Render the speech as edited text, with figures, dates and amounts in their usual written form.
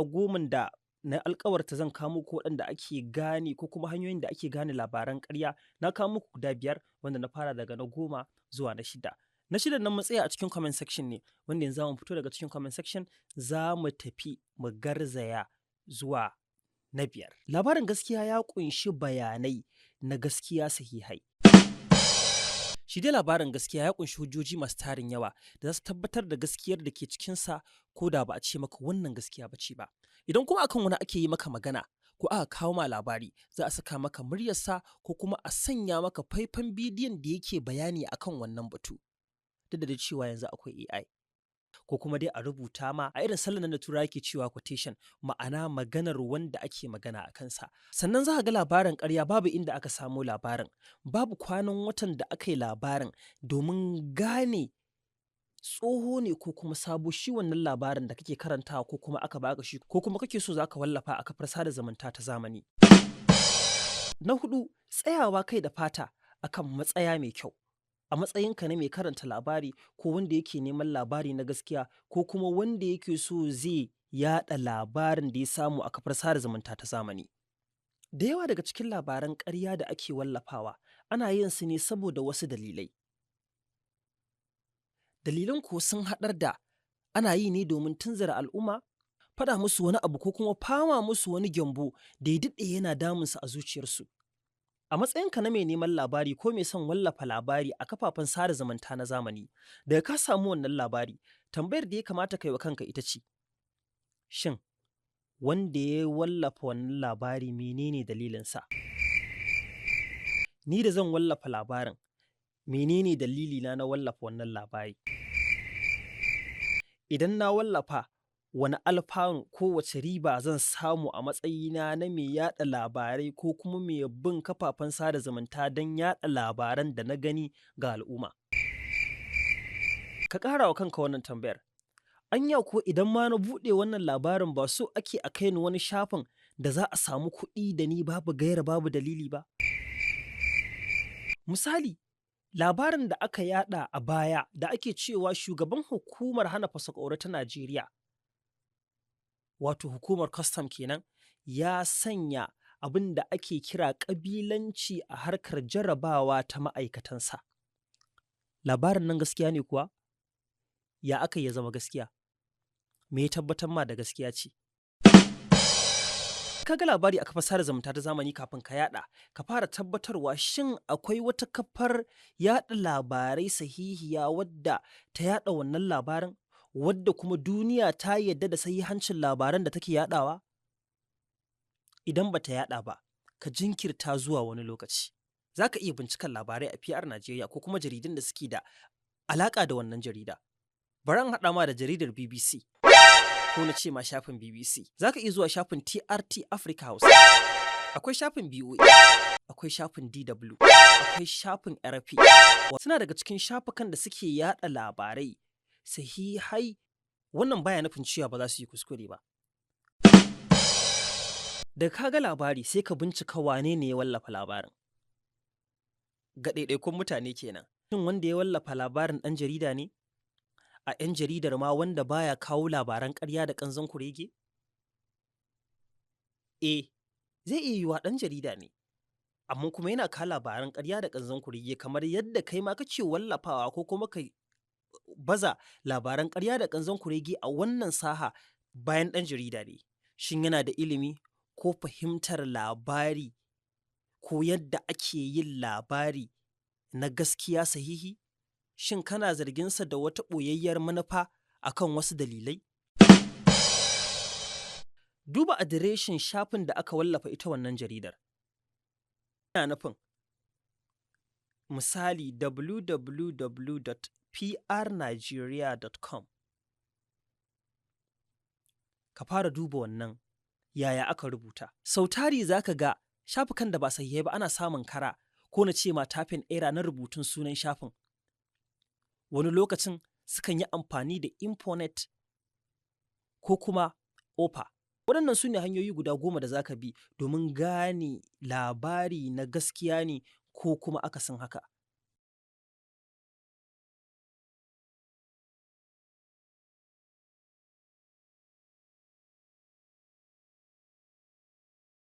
goman da na alkawarta zan kawo muku waɗanda ake gane ko kuma hanyoyin da ake gane labaran ƙarya, na kawo muku guda 5 wanda na fara daga na 10 zuwa na 6. Na 6 nan mun tsaya a cikin comment section ne, wanda yanzu za mu fito daga cikin comment section za mu tafi mu garzaya zuwa na 5. Labarin gaskiya ya ƙunshi bayanai na gaskiya sahihai. Shi dai labarin gaskiya ya ƙunshi hujjoji masu tarin yawa da za su tabbatar da gaskiyar da ke cikinsa ko da ba a ce maka wannan gaskiya ba ce ba. Idan kuma akan wani ake yi maka magana ko aka kawo ma labari, za a saka maka muryarsa ko kuma a sanya maka faifan bidiyon da yake bayani akan wannan batu. Duk da cewa yanzu akwai AI. Ko kuma dai a rubuta ma a irin salon da Turawa ke cewa quotation, ma'ana maganar wanda ake magana a kansa. Sannan za ka ga labarin ƙarya babu inda aka samo labarin, babu kwanan watan da aka yi labarin domin gane tsoho ne ko kuma sabo shi wannan labarin da kake karantawa ko kuma aka baka shi ko kuma kake so za ka wallafa a kafar sada zumunta ta zamani. Na 4, tsayawa kai da fata akan matsaya mai kyau. A matsayinka na mai karanta labari ko wanda yake neman labari na gaskiya ko kuma wanda yake so zai yada labarin da ya samu a kafar sada zumunta ta zamani. Da yawa daga cikin labaran ƙarya da ake wallafawa ana yin su ne saboda wasu dalilai. Dalilan ko sun haɗar da ana yi ne domin tunzura al'umma, faɗa musu wani abu ko kuma fama musu wani gyambo da ya daɗe yana damunsu a zuciyarsu. A matsayinka na mai neman labari ko mai son wallafa labari a kafafen sada zumunta na zamani, daga ka samu wannan labari, tambayar da ya kamata kai wa kanka ita ce, shin wanda ya wallafa wannan labari menene dalilinsa? Ni da zan wallafa labarin, menene dalilina na wallafa wannan labari? Idan na wallafa, wani alfanu ko wace riba zan samu a matsayina na mai yada labarai ko kuma mai bin kafafen sada zumunta don yada labaran da na gani ga al'umma? Ka ƙara wa kanka wannan tambayar. Anya ko idan ma na buɗe wannan labarin ba so ake a kai ni wani shafin da za a samu kuɗi da ni babu gaira babu dalili ba? Misali, labarin da aka yada a baya da ake cewa shugaban hukumar hana fasakori ta Najeriya, wato hukumar custom kenan, ya sanya abin da ake kira ƙabilanci a harkar jarabawa ta ma'aikatansa. Labarin nan gaskiya ne kuwa? Ya aka ya zama gaskiya? Me ya tabbatar ma da gaskiya ce? Ka ga labari a kafar sada zumunta ta zamani kafin ka yada, ka fara tabbatarwa shin akwai wata kafar yada labarai sahihiya wadda ta yada wannan labarin, wadda kuma duniya ta yadda da sahihancin labaran da take yadawa? Idan ba ta yada ba, ka jinkirta zuwa wani lokaci. Za ka iya binciken labarai a PR Najeriya ko kuma jaridun da suke da alaƙa da wannan jarida. Bari an haɗa ma da jaridar BBC. Ko na ce ma shafin BBC. Za ka iya zuwa shafin TRT Africa House. Akwai shafin BOA. Akwai shafin DW. Akwai shafin RP. Suna daga cikin shafukan da suke yada labarai sahihai. Wannan baya nufin cewa ba za su yi kuskure ba. Da ka ga labari sai ka bincika wane ne ya wallafa labarin. Ga ɗaiɗaikun mutane kenan. Shin wanda ya wallafa labarin ɗan jarida ne? A 'yan jaridar ma wanda baya kawo labaran ƙarya da ƙanzon kurege? Zai iya yiwa ɗan jarida ne, amma kuma yana kawo labaran ƙarya da ƙanzon kurege kamar yadda kai ma kake wallafawa ko kuma ka baza labaran ƙarya da ƙanzon kurege a wannan saha bayan ɗan jarida ne. Shin yana da ilimi ko fahimtar labari ko yadda ake yin labari na gaskiya sahihi? Shin kana zarginsa da wata ɓoyayyar manufa akan wasu dalilai? Duba adireshin shafin da aka wallafa ita wannan jaridar. Ina nufin misali www.prnigeria.com. Ka fara duba wannan yaya aka rubuta. Sau tari za ka ga shafukan da ba sahihai ba ana samun kara ko na ce ma tafin era na rubutun sunan shafin. Wani lokacin sukan yi amfani da Imponet ko kuma Opa. Waɗannan su ne hanyoyi guda 10 da za ka bi domin gane labari na gaskiya ne ko kuma akasin haka.